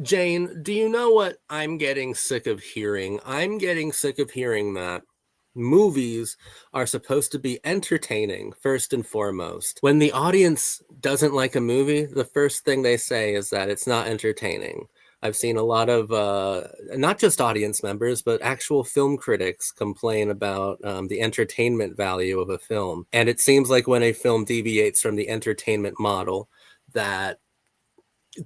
Jane, do you know what I'm getting sick of hearing? I'm getting sick of hearing that movies are supposed to be entertaining first and foremost. When the audience doesn't like a movie, the first thing they say is that it's not entertaining. I've seen a lot of not just audience members, but actual film critics complain about the entertainment value of a film. And it seems like when a film deviates from the entertainment model, that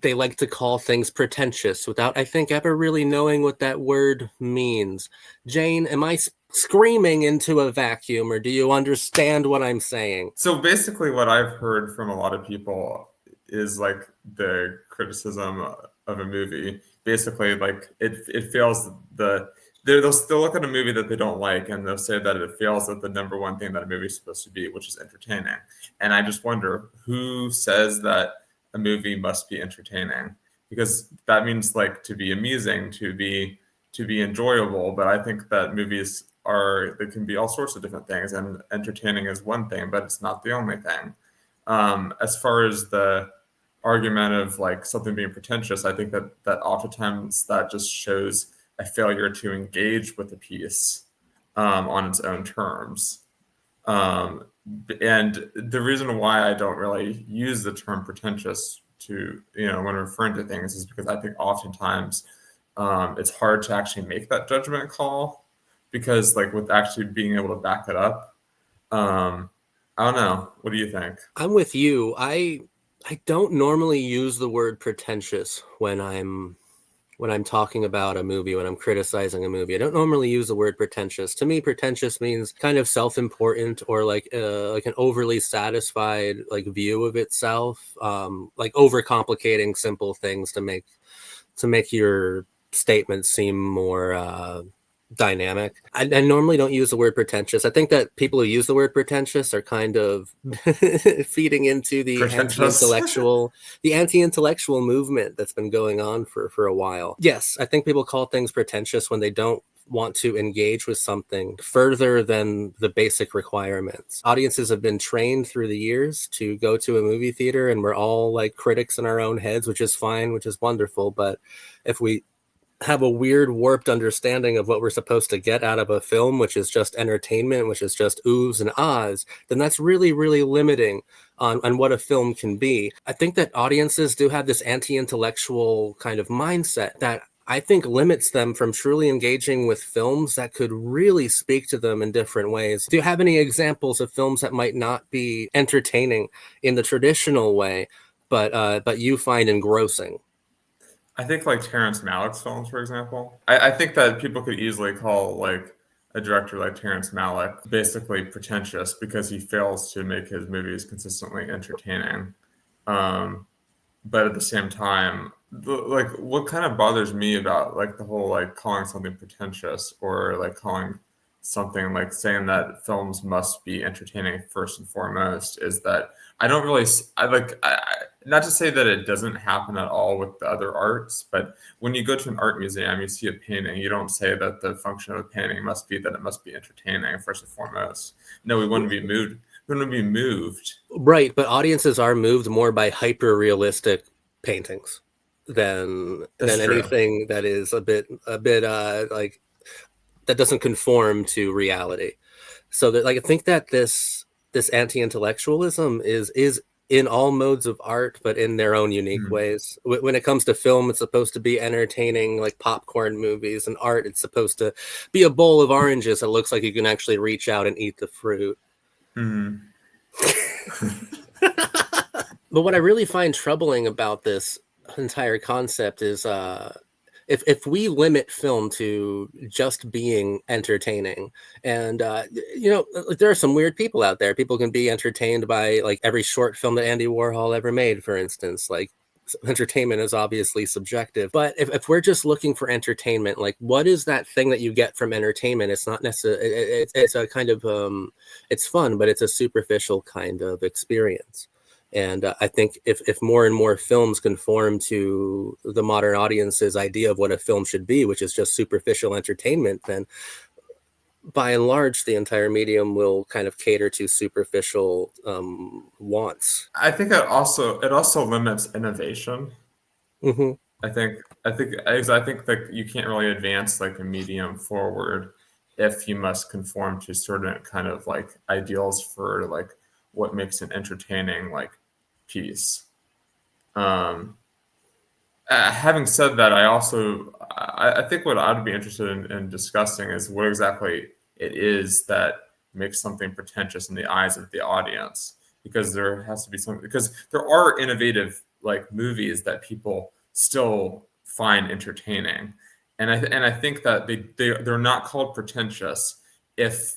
they like to call things pretentious without, I think, ever really knowing what that word means. Jane, am I screaming into a vacuum, or do you understand what I'm saying? So basically, what I've heard from a lot of people is like the criticism of a movie. Basically, like it fails they'll still look at a movie that they don't like and they'll say that it fails at the number one thing that a movie is supposed to be, which is entertaining. And I just wonder who says that a movie must be entertaining, because that means like to be amusing, to be enjoyable. But I think that movies are they can be all sorts of different things, and entertaining is one thing, but it's not the only thing. As far as the argument of like something being pretentious, I think that oftentimes that just shows a failure to engage with the piece on its own terms. Um, and the reason why I don't really use the term pretentious to, when referring to things is because I think oftentimes it's hard to actually make that judgment call, because like with actually being able to back it up, um, I don't know. What do you think? I'm with you. I don't normally use the word pretentious when I'm talking about a movie, when I'm criticizing a movie. I don't normally use the word pretentious. To me, pretentious means kind of self-important, or like an overly satisfied like view of itself, like overcomplicating simple things to make your statements seem more dynamic. I normally don't use the word pretentious. I think that people who use the word pretentious are kind of feeding into the Pretentious. anti-intellectual movement that's been going on for a while. Yes, I think people call things pretentious when they don't want to engage with something further than the basic requirements. Audiences have been trained through the years to go to a movie theater, and we're all like critics in our own heads, which is fine, which is wonderful. But if we have a weird warped understanding of what we're supposed to get out of a film, which is just entertainment, which is just oohs and ahs, then that's really, really limiting on what a film can be. I think that audiences do have this anti-intellectual kind of mindset that I think limits them from truly engaging with films that could really speak to them in different ways. Do you have any examples of films that might not be entertaining in the traditional way, but you find engrossing? I think like Terrence Malick's films, for example. I think that people could easily call like a director like Terrence Malick basically pretentious because he fails to make his movies consistently entertaining. Um, but at the same time, like what kind of bothers me about like the whole like calling something pretentious, or like calling something like saying that films must be entertaining first and foremost, is that I don't really not to say that it doesn't happen at all with the other arts, but when you go to an art museum, you see a painting, you don't say that the function of a painting must be that it must be entertaining first and foremost. No, we want to be moved. We want to be moved. Right, but audiences are moved more by hyper realistic paintings That's than true. anything that is a bit like that doesn't conform to reality. So that, like, I think that this anti-intellectualism is in all modes of art, but in their own unique Mhm. ways. When it comes to film, it's supposed to be entertaining, like popcorn movies, and art, it's supposed to be a bowl of oranges that looks like you can actually reach out and eat the fruit. Mhm. But what I really find troubling about this entire concept is if we limit film to just being entertaining, and like, there are some weird people out there. People can be entertained by like every short film that Andy Warhol ever made, for instance. Like, entertainment is obviously subjective, but if we're just looking for entertainment, like, what is that thing that you get from entertainment? It's not necessarily it's a kind of it's fun, but it's a superficial kind of experience. And I think if more and more films conform to the modern audience's idea of what a film should be, which is just superficial entertainment, then by and large, the entire medium will kind of cater to superficial wants. I think it also limits innovation. Hmm. I think that you can't really advance like a medium forward if you must conform to certain kind of like ideals for like what makes an entertaining like piece. Um, Having said that, I think what I'd be interested in discussing is what exactly it is that makes something pretentious in the eyes of the audience, because there has to be something, because there are innovative like movies that people still find entertaining, and I think that they're not called pretentious if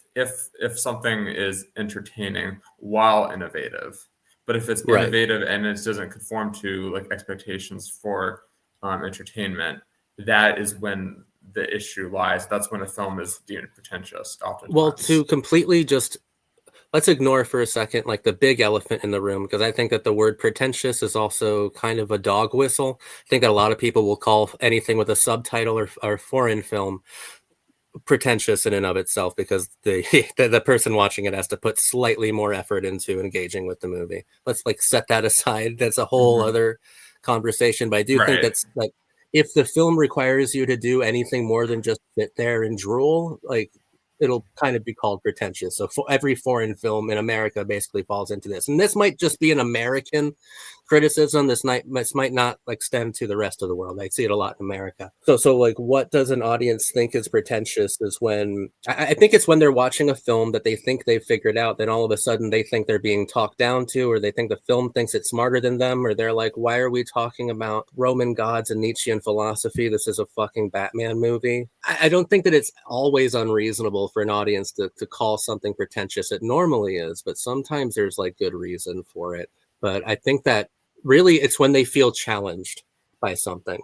something is entertaining while innovative. But if it's Right. innovative and it doesn't conform to like expectations for entertainment, that is when the issue lies. That's when a film is deemed pretentious, Well, oftentimes. to completely just let's ignore for a second like the big elephant in the room, because I think that the word pretentious is also kind of a dog whistle. I think that a lot of people will call anything with a subtitle or foreign film pretentious in and of itself, because the person watching it has to put slightly more effort into engaging with the movie. Let's like set that aside. That's a whole Hmm. other conversation. But I do think Right. that's like, if the film requires you to do anything more than just sit there and drool, like it'll kind of be called pretentious. So for every foreign film in America basically falls into this. And this might just be an American criticism. This might not like extend to the rest of the world. I see it a lot in America. So like, what does an audience think is pretentious is when I think it's when they're watching a film that they think they've figured out, then all of a sudden they think they're being talked down to, or they think the film thinks it's smarter than them, or they're like, why are we talking about Roman gods and Nietzschean philosophy? This is a fucking Batman movie. I don't think that it's always unreasonable for an audience to call something pretentious. It normally is, but sometimes there's like good reason for it. But I think that really it's when they feel challenged by something,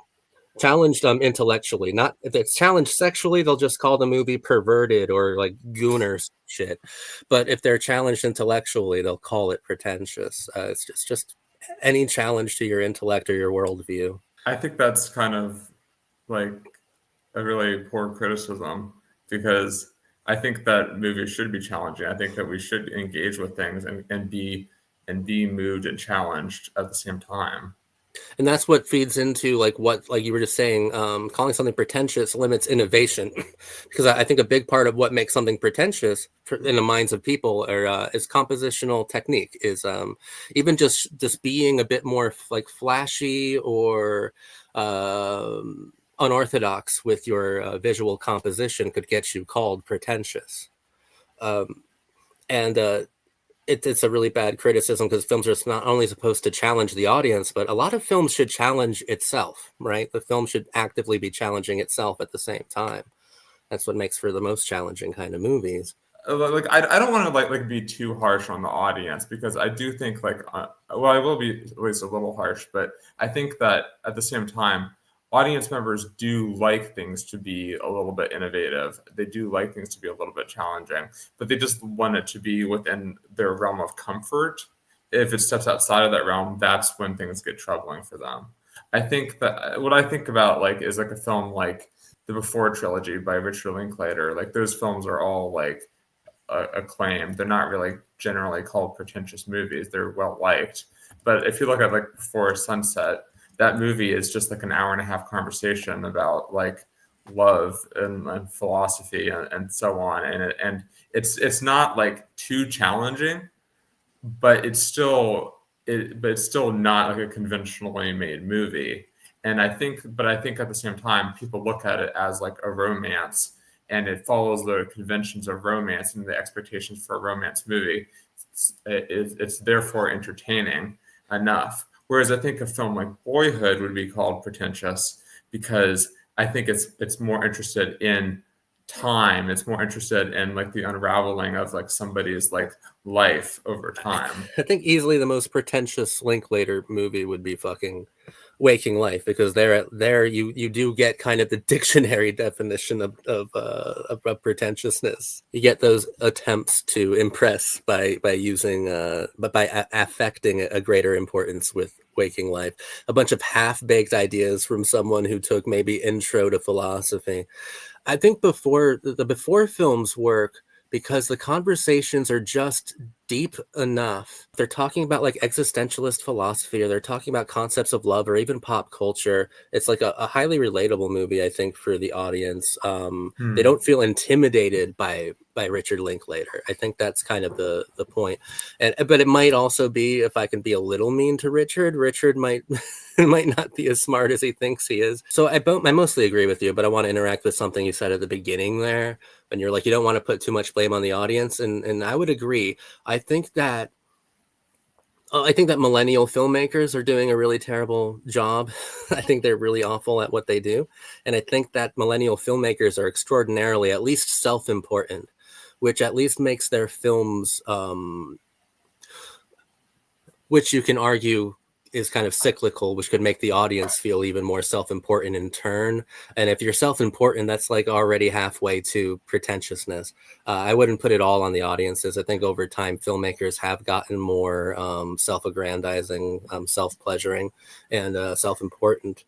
challenged intellectually. Not if it's challenged sexually, they'll just call the movie perverted or like gooner shit. But if they're challenged intellectually, they'll call it pretentious. It's just any challenge to your intellect or your worldview. I think that's kind of like a really poor criticism, because I think that movies should be challenging. I think that we should engage with things and be moved and challenged at the same time. And that's what feeds into like what, like you were just saying, calling something pretentious limits innovation. Because I think a big part of what makes something pretentious in the minds of people is compositional technique, is even just being a bit more like flashy or unorthodox with your visual composition could get you called pretentious. um, and it's a really bad criticism, because films are not only supposed to challenge the audience, but a lot of films should challenge itself, right? The film should actively be challenging itself at the same time. That's what makes for the most challenging kind of movies. Like I don't want to like be too harsh on the audience, because I do think like well, I will be at least a little harsh, but I think that at the same time, audience members do like things to be a little bit innovative. They do like things to be a little bit challenging, but they just want it to be within their realm of comfort. If it steps outside of that realm, that's when things get troubling for them. I think that what I think about like is like a film like the Before trilogy by Richard Linklater. Like those films are all like acclaimed. They're not really generally called pretentious movies. They're well liked. But if you look at like Before Sunset, that movie is just like an hour and a half conversation about like love and philosophy and so on. And it's not like too challenging, but it's still not like a conventionally made movie. But I think at the same time, people look at it as like a romance, and it follows the conventions of romance and the expectations for a romance movie. It's therefore entertaining enough. Whereas I think a film like Boyhood would be called pretentious, because I think it's more interested in time. It's more interested in like the unraveling of like somebody's like life over time. I think easily the most pretentious Linklater movie would be fucking Waking Life, because there you do get kind of the dictionary definition of pretentiousness. You get those attempts to impress by using but by affecting a greater importance with Waking Life. A bunch of half-baked ideas from someone who took maybe intro to philosophy. I think before films work because the conversations are just deep enough. They're talking about like existentialist philosophy, or they're talking about concepts of love, or even pop culture. It's like a highly relatable movie, I think, for the audience. They Hmm. don't feel intimidated by Richard Linklater. I think that's kind of the point. And but it might also be, if I can be a little mean to Richard, Richard might might not be as smart as he thinks he is. So I mostly agree with you, but I want to interact with something you said at the beginning there, and you're like, you don't want to put too much blame on the audience, and I would agree. I think that I think that millennial filmmakers are doing a really terrible job. I think they're really awful at what they do, and I think that millennial filmmakers are extraordinarily, at least, self-important, which at least makes their films, which you can argue is kind of cyclical, which could make the audience feel even more self-important in turn. And if you're self-important, that's like already halfway to pretentiousness. I wouldn't put it all on the audiences. I think over time, filmmakers have gotten more self-aggrandizing, self-pleasuring, and self-important.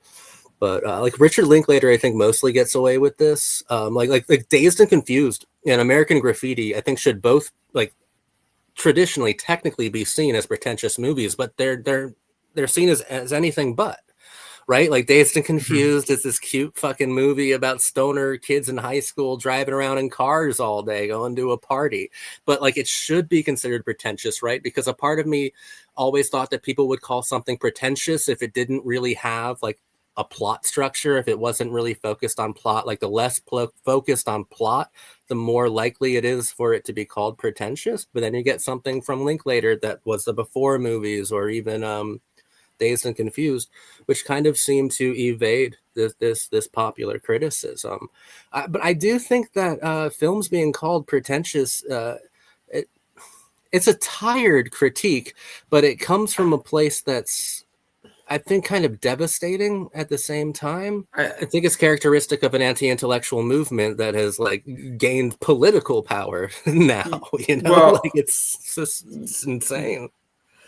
But like Richard Linklater, I think mostly gets away with this. Like Dazed and Confused and American Graffiti, I think should both like traditionally technically be seen as pretentious movies, but they're seen as anything but, right? Like Dazed and Hmm. Confused is this cute fucking movie about stoner kids in high school driving around in cars all day going to a party. But like it should be considered pretentious, right? Because a part of me always thought that people would call something pretentious if it didn't really have like a plot structure, if it wasn't really focused on plot. Like the less focused on plot, the more likely it is for it to be called pretentious. But then you get something from Linklater that was the before movies, or even Dazed and Confused, which kind of seem to evade this popular criticism. But I do think that films being called pretentious, it, it's a tired critique, but it comes from a place that's, I think, kind of devastating at the same time. I, I think it's characteristic of an anti-intellectual movement that has like gained political power now. You know, like well, it's just it's insane.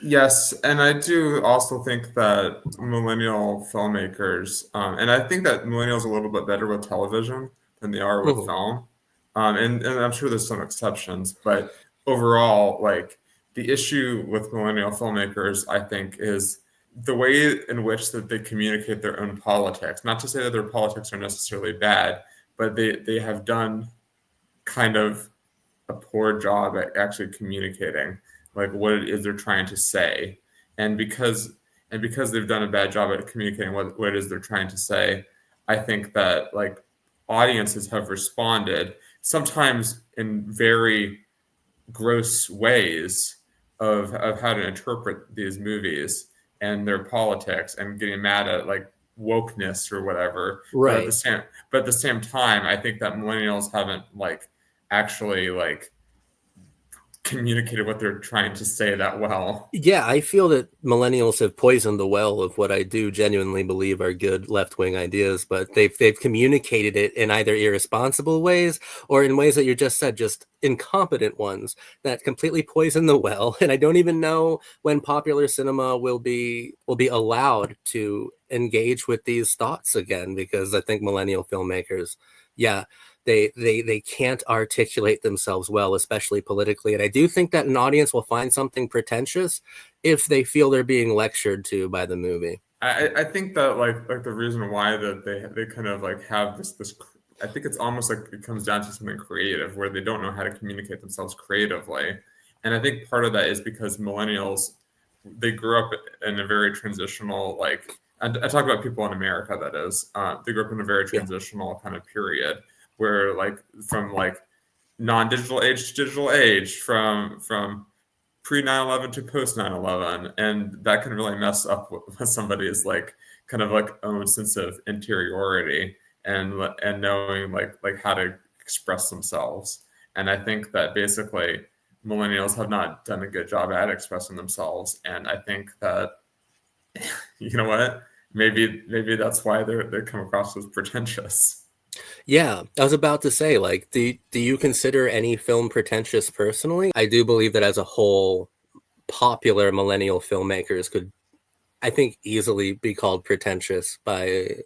yes, and I do also think that millennial filmmakers, and I think that millennials are a little bit better with television than they are with Mhm. film. And I'm sure there's some exceptions, but overall, like the issue with millennial filmmakers, I think, is the way in which that they communicate their own politics. Not to say that their politics are necessarily bad, but they have done kind of a poor job at actually communicating like what it is they're trying to say, and because they've done a bad job at communicating what it is they're trying to say, I think that like audiences have responded sometimes in very gross ways of how to interpret these movies and their politics and getting mad at like wokeness or whatever. Right. But at the same time, I think that millennials haven't like actually like communicated what they're trying to say that well. Yeah, I feel that millennials have poisoned the well of what I do genuinely believe are good left-wing ideas, but they've communicated it in either irresponsible ways or in ways that you just said, just incompetent ones that completely poison the well. And I don't even know when popular cinema will be allowed to engage with these thoughts again, because I think millennial filmmakers, yeah, they can't articulate themselves well, especially politically. And I do think that an audience will find something pretentious if they feel they're being lectured to by the movie. I think that like the reason why that they kind of like have this I think it's almost like it comes down to something creative where they don't know how to communicate themselves creatively. And I think part of that is because millennials, they grew up in a very transitional like I talk about people in America, that is, they grew up in a very Yeah. transitional kind of period where like from like non-digital age to digital age, from pre 9/11 to post 9/11, and that can really mess up with somebody's like kind of like own sense of interiority and knowing like how to express themselves. And I think that basically millennials have not done a good job at expressing themselves, and I think that you know what, maybe that's why they come across as pretentious. Yeah, I was about to say, like, do you consider any film pretentious personally? I do believe that as a whole, popular millennial filmmakers could, I think, easily be called pretentious by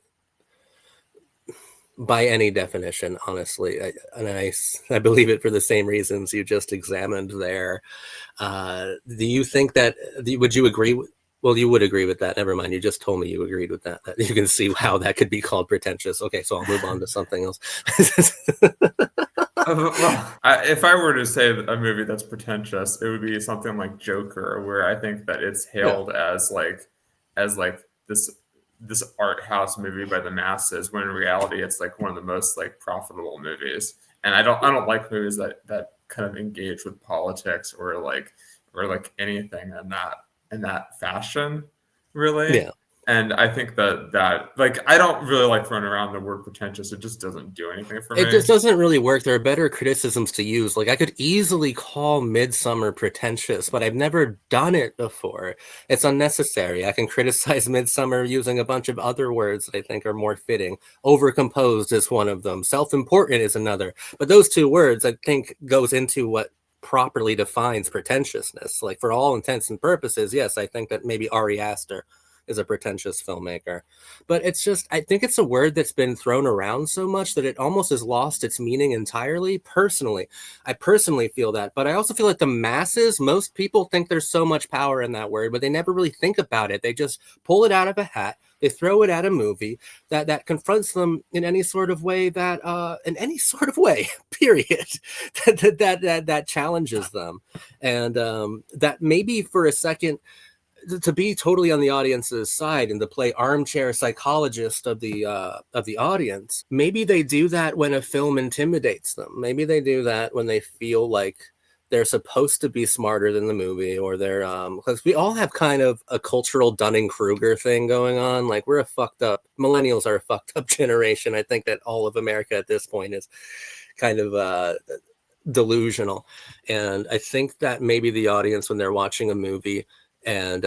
by any definition, honestly. I believe it for the same reasons you just examined there. Do you think that, would you agree with, well, you would agree with that. Never mind. You just told me you agreed with that. That you can see how that could be called pretentious. Okay, so I'll move on to something else. Well, if I were to say a movie that's pretentious, it would be something like Joker, where I think that it's Yeah. hailed as like this art house movie by the masses, when in reality it's like one of the most like profitable movies. And I don't like movies that kind of engage with politics or like anything in that fashion, really. Yeah. And I think that like I don't really like throwing around the word pretentious. It just doesn't do anything for It me. just doesn't really work. There are better criticisms to use. Like I could easily call Midsummer pretentious, but I've never done it before. It's unnecessary. I can criticize Midsummer using a bunch of other words that I think are more fitting. Overcomposed is one of them. Self-important is another. But those two words, I think, goes into what properly defines pretentiousness. Like for all intents and purposes, yes, I think that maybe Ari Aster is a pretentious filmmaker. But it's just, I think it's a word that's been thrown around so much that it almost has lost its meaning entirely. Personally, I personally feel that. But I also feel like the masses, most people think there's so much power in that word, but they never really think about it. They just pull it out of a hat. They throw it at a movie that confronts them in any sort of way in any sort of way, period, that challenges them, and that maybe for a second, to be totally on the audience's side and to play armchair psychologist of the audience. Maybe they do that when a film intimidates them. Maybe they do that when they feel like they're supposed to be smarter than the movie, or they're because we all have kind of a cultural Dunning-Kruger thing going on. Like we're a fucked up, millennials are a fucked up generation. I think that all of America at this point is kind of delusional. And I think that maybe the audience, when they're watching a movie and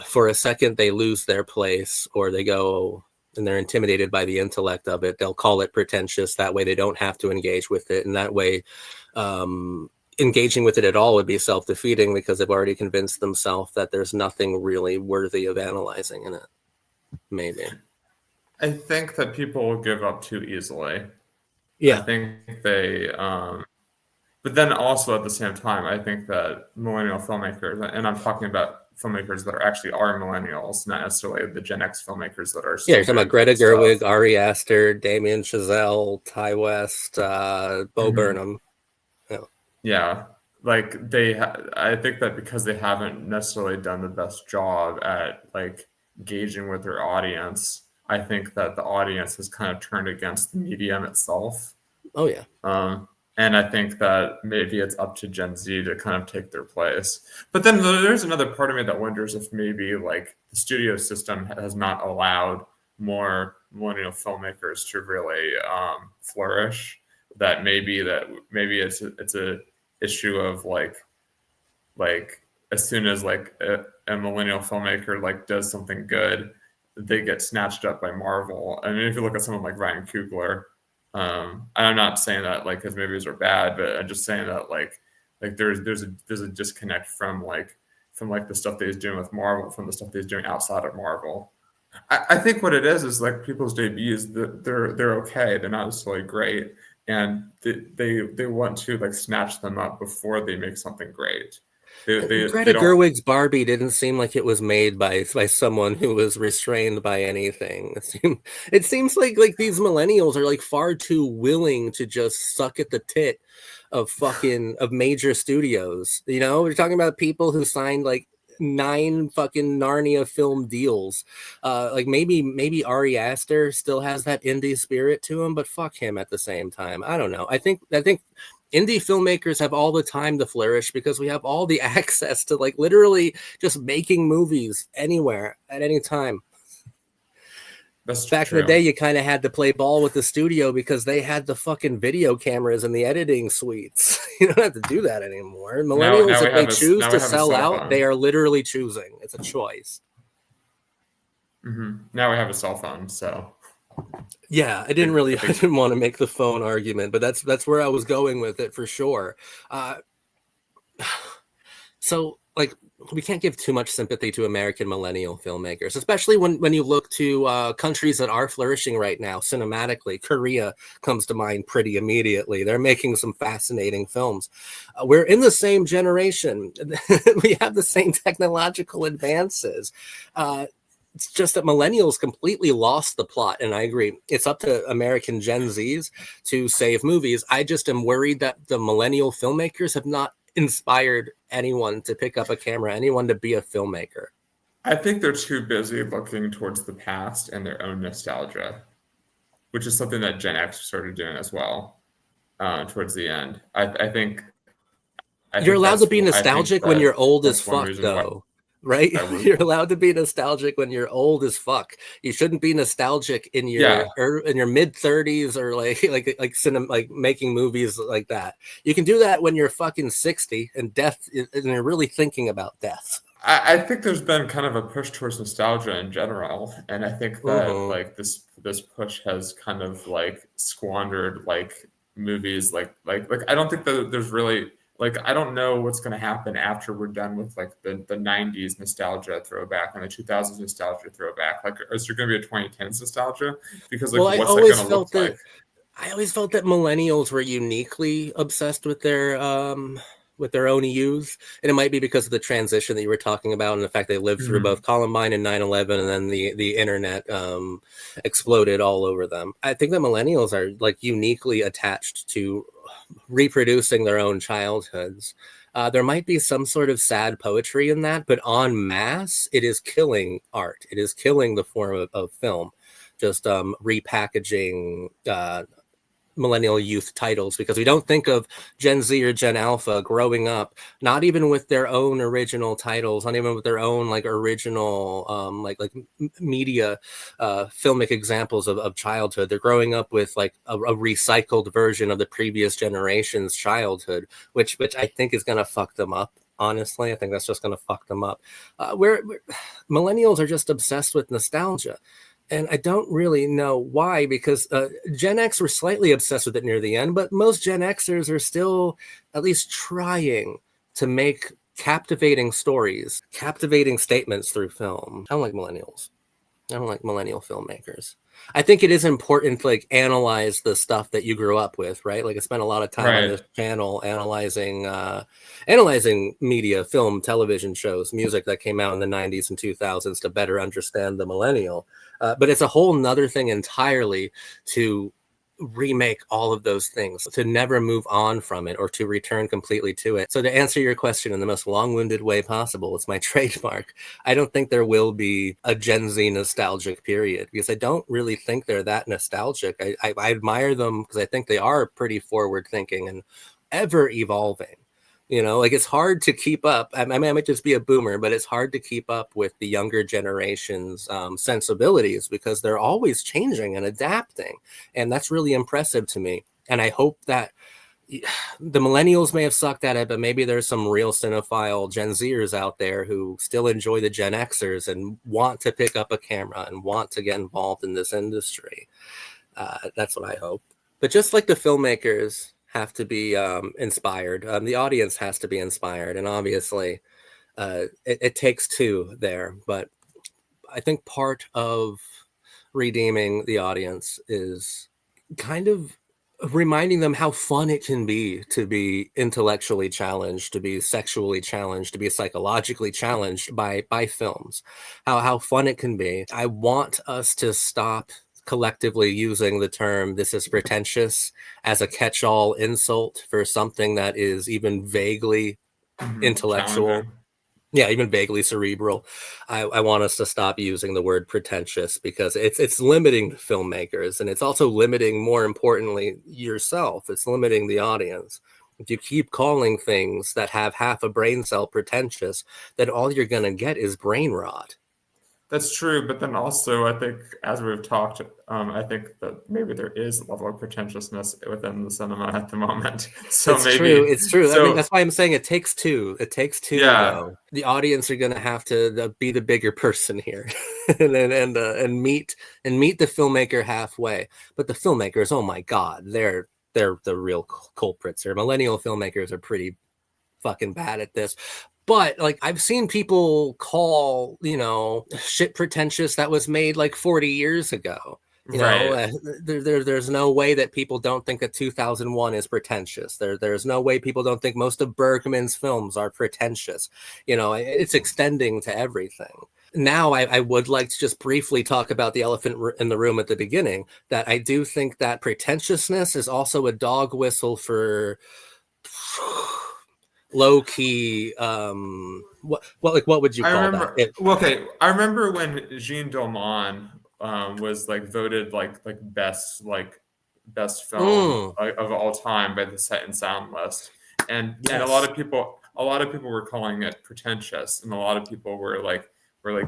for a second they lose their place, or they go and they're intimidated by the intellect of it, they'll call it pretentious. That way they don't have to engage with it. And that way engaging with it at all would be self-defeating, because they've already convinced themselves that there's nothing really worthy of analyzing in it. Maybe. I think that people will give up too easily. I Yeah. think they, but then also at the same time, I think that millennial filmmakers, and I'm talking about filmmakers that actually are millennials, not necessarily the Gen X filmmakers that are Yeah, still you're talking doing about Greta great stuff. Gerwig, Ari Aster, Damien Chazelle, Ty West, Bo Burnham. Yeah. Yeah, like I think that because they haven't necessarily done the best job at like engaging with their audience, I think that the audience has kind of turned against the medium itself. Oh yeah. Um, and I think that maybe it's up to Gen Z to kind of take their place. But then there's another part of me that wonders if maybe like the studio system has not allowed more millennial filmmakers to really flourish. That maybe it's a issue of like as soon as like a millennial filmmaker like does something good, they get snatched up by Marvel. I mean, if you look at someone like Ryan Coogler, I'm not saying that like his movies are bad, but I'm just saying that like there's a disconnect from like the stuff that he's doing with Marvel from the stuff that he's doing outside of Marvel. I think what it is like people's debuts, they're okay, they're not necessarily great, and they want to like snatch them up before they make something great. They Greta don't. Gerwig's Barbie didn't seem like it was made by someone who was restrained by anything. It seems like these millennials are like far too willing to just suck at the tit of major studios. You know, we're talking about people who signed like 9 fucking Narnia film deals. Like maybe Ari Aster still has that indie spirit to him, but fuck him at the same time. I don't know. I think indie filmmakers have all the time to flourish because we have all the access to like literally just making movies anywhere at any time. That's Back in the true. day, you kind of had to play ball with the studio because they had the fucking video cameras and the editing suites. You don't have to do that anymore. Millennials, if they choose Now to we have a sell cell out, they phone. are literally choosing. It's a choice. Now we have a cell phone, so Yeah, I I think didn't want to make the phone argument, but that's where I was going with it for sure. Uh, so like we can't give too much sympathy to American millennial filmmakers, especially when you look to countries that are flourishing right now cinematically. Korea comes to mind pretty immediately. They're making some fascinating films. We're in the same generation. We have the same technological advances. It's just that millennials completely lost the plot, and I agree. It's up to American Gen Zs to save movies. I just am worried that the millennial filmmakers have not inspired anyone to pick up a camera, anyone to be a filmmaker. I think they're too busy looking towards the past and their own nostalgia, which is something that Gen X started doing as well towards the end. I You're think allowed to that's be I think nostalgic when you're that old as that's one fuck, reason why though. Right? I would. You're allowed to be nostalgic when you're old as fuck. You shouldn't be nostalgic in Yeah, your mid 30s or like making movies like that. You can do that when you're fucking 60 and you're really thinking about death. I think there's been kind of a push towards nostalgia in general, and I think that Mm-hmm. like this push has kind of like squandered like movies like I don't think that there's really like I don't know what's going to happen after we're done with like the 90s nostalgia throwback and the 2000s nostalgia throwback. Like, is there going to be a 2010s nostalgia? Because like, Well, what's that going to look like? I always felt that millennials were uniquely obsessed with their own youth, and it might be because of the transition that you were talking about and the fact they lived through both Mhm. Columbine and 9/11, and then the internet exploded all over them. I think that millennials are like uniquely attached to reproducing their own childhoods. There might be some sort of sad poetry in that, but en masse, it is killing art. It is killing the form of film. Just repackaging millennial youth titles, because we don't think of Gen Z or Gen Alpha growing up, not even with their own original titles, not even with their own like original media filmic examples of childhood. They're growing up with like a recycled version of the previous generation's childhood, which I think is going to fuck them up. Honestly, I think that's just going to fuck them up. We're millennials are just obsessed with nostalgia, and I don't really know why, because Gen X were slightly obsessed with it near the end, but most Gen Xers are still at least trying to make captivating stories, captivating statements through film. I don't like millennials. I don't like millennial filmmakers. I think it is important to like analyze the stuff that you grew up with, right? Like I spent a lot of time on Right. this channel analyzing media, film, television shows, music that came out in the 90s and 2000s to better understand the millennial. But it's a whole nother thing entirely to remake all of those things, to never move on from it or to return completely to it. So to answer your question in the most long-winded way possible, it's my trademark. I don't think there will be a Gen Z nostalgic period, because I don't really think they're that nostalgic. I admire them because I think they are pretty forward thinking and ever evolving. Like it's hard to keep up. I mean, I might just be a boomer, but it's hard to keep up with the younger generation's sensibilities, because they're always changing and adapting. And that's really impressive to me. And I hope that the millennials may have sucked at it, but maybe there's some real cinephile Gen Zers out there who still enjoy the Gen Xers and want to pick up a camera and want to get involved in this industry. That's what I hope. But just like the filmmakers have to be inspired, the audience has to be inspired. And obviously, it takes two there. But I think part of redeeming the audience is kind of reminding them how fun it can be to be intellectually challenged, to be sexually challenged, to be psychologically challenged by films. How fun it can be. I want us to stop collectively using the term "this is pretentious" as a catch-all insult for something that is even vaguely intellectual, Challenging. yeah, even vaguely cerebral. I want us to stop using the word pretentious, because it's limiting filmmakers, and it's also limiting, more importantly, yourself. It's limiting the audience. If you keep calling things that have half a brain cell pretentious, then all you're gonna get is brain rot. That's true, but then also I think, as we've talked, I think that maybe there is a level of pretentiousness within the cinema at the moment. So It's true. maybe, It's true. I mean, so that's why I'm saying it takes two. It takes two, yeah, though. The audience are going to have to be the bigger person here, and meet the filmmaker halfway. But the filmmakers, oh my God, they're the real culprits here. Millennial filmmakers are pretty fucking bad at this. But like I've seen people call, shit pretentious that was made like 40 years ago. Right. There's no way that people don't think that 2001 is pretentious. There's no way people don't think most of Bergman's films are pretentious. It's extending to everything. Now, I would like to just briefly talk about the elephant in the room at the beginning, that I do think that pretentiousness is also a dog whistle for low key. What would you I call that? remember. Well, okay, I remember when Jean Doman was like voted like best film Mm, of all time by the Sight and Sound list, and yes, a lot of people were calling it pretentious, and a lot of people were like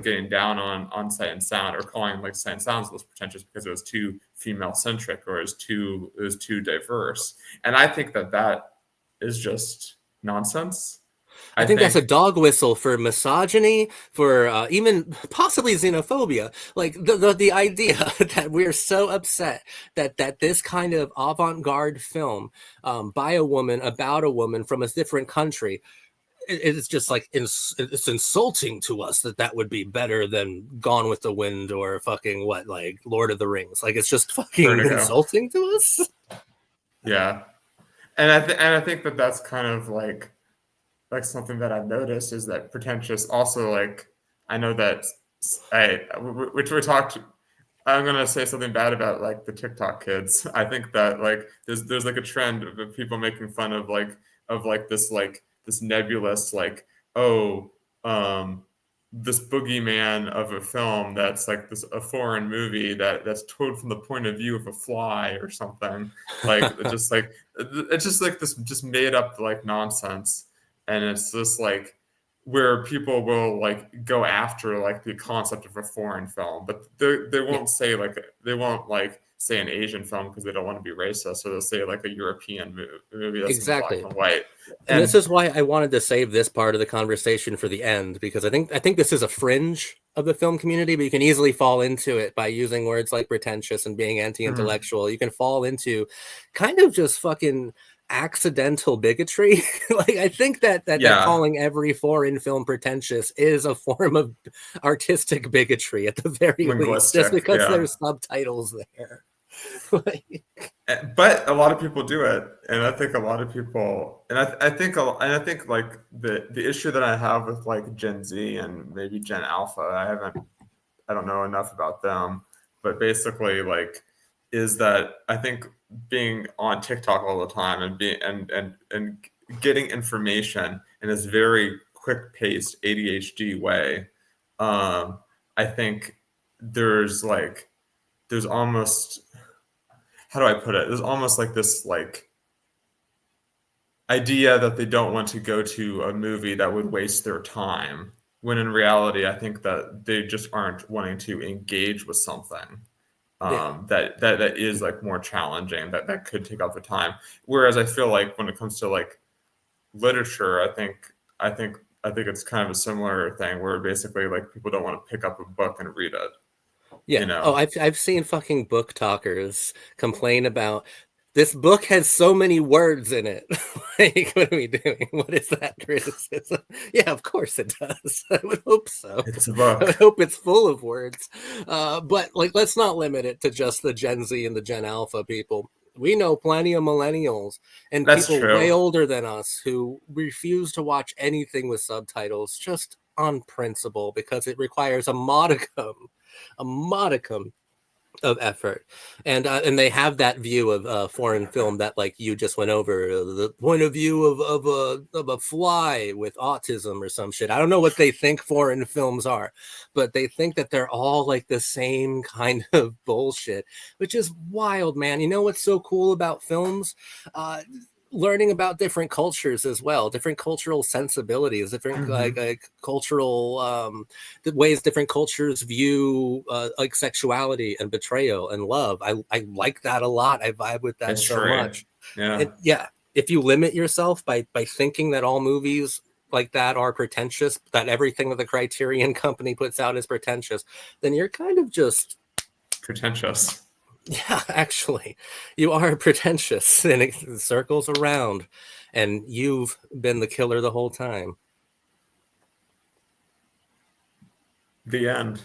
getting down on Sight and Sound, or calling like Sight and Sound was pretentious because it was too female centric, or it was too diverse. And I think that is just nonsense. I I think that's a think dog whistle for misogyny, for even possibly xenophobia. Like the idea that we're so upset that this kind of avant-garde film, by a woman, about a woman from a different country, it's just like it's insulting to us that would be better than Gone with the Wind or fucking what, like Lord of the Rings. Like it's just fucking Vertigo. insulting to us. Yeah, and I think that that's kind of like something that I've noticed is that pretentious also like I know that which we talked. I'm gonna say something bad about like the TikTok kids. I think that like there's like a trend of people making fun of like this nebulous like, oh, um this boogeyman of a film that's like this a foreign movie that's told from the point of view of a fly or something, like it's just like this just made up like nonsense. And it's just like where people will like go after like the concept of a foreign film, but they Yeah, won't say like they won't like say an Asian film because they don't want to be racist, so they'll say like a European movie that's in black exactly. and white. And this And is why I wanted to save this part of the conversation for the end, because I think this is a fringe of the film community, but you can easily fall into it by using words like pretentious and being mm, anti-intellectual. You can fall into kind of just fucking accidental bigotry. Like I think that yeah, calling every foreign film pretentious is a form of artistic bigotry at the very least, just linguistic, because yeah. there's subtitles there. Like, But a lot of people do it, and I think a lot of people, and I think like the issue that I have with like Gen Z and maybe Gen Alpha, I don't know enough about them, but basically like is that I think being on TikTok all the time and being and getting information in this very quick paced ADHD way, I think there's like there's almost how do I put it? There's almost like this like idea that they don't want to go to a movie that would waste their time. When in reality, I think that they just aren't wanting to engage with something yeah. that is like more challenging, that could take up the time. Whereas I feel like when it comes to like literature, I think it's kind of a similar thing where basically like people don't want to pick up a book and read it, you Yeah. Oh, know. I've seen fucking book talkers complain about this book has so many words in it. Like, what are we doing? What is that criticism? Yeah, of course it does. I would hope so. It's a I would book. hope it's full of words. But like, let's not limit it to just the Gen Z and the Gen Alpha people. We know plenty of millennials and That's people way true. older than us who refuse to watch anything with subtitles just on principle because it requires a modicum of effort, and they have that view of foreign film that like you just went over, the point of view of a fly with autism or some shit. I don't know what they think foreign films are, but they think that they're all like the same kind of bullshit, which is wild, man. You know what's so cool about films? uh Learning about different cultures as well, different cultural sensibilities, different Hmm. like cultural the ways different cultures view like sexuality and betrayal and love. I like that a lot. I vibe with that so History. much. And Yeah. yeah, if you limit yourself by thinking that all movies like that are pretentious, that everything that the Criterion Company puts out is pretentious, then you're kind of just, Pretentious. yeah, actually, you are pretentious, and it circles around, and you've been the killer the whole time. The end.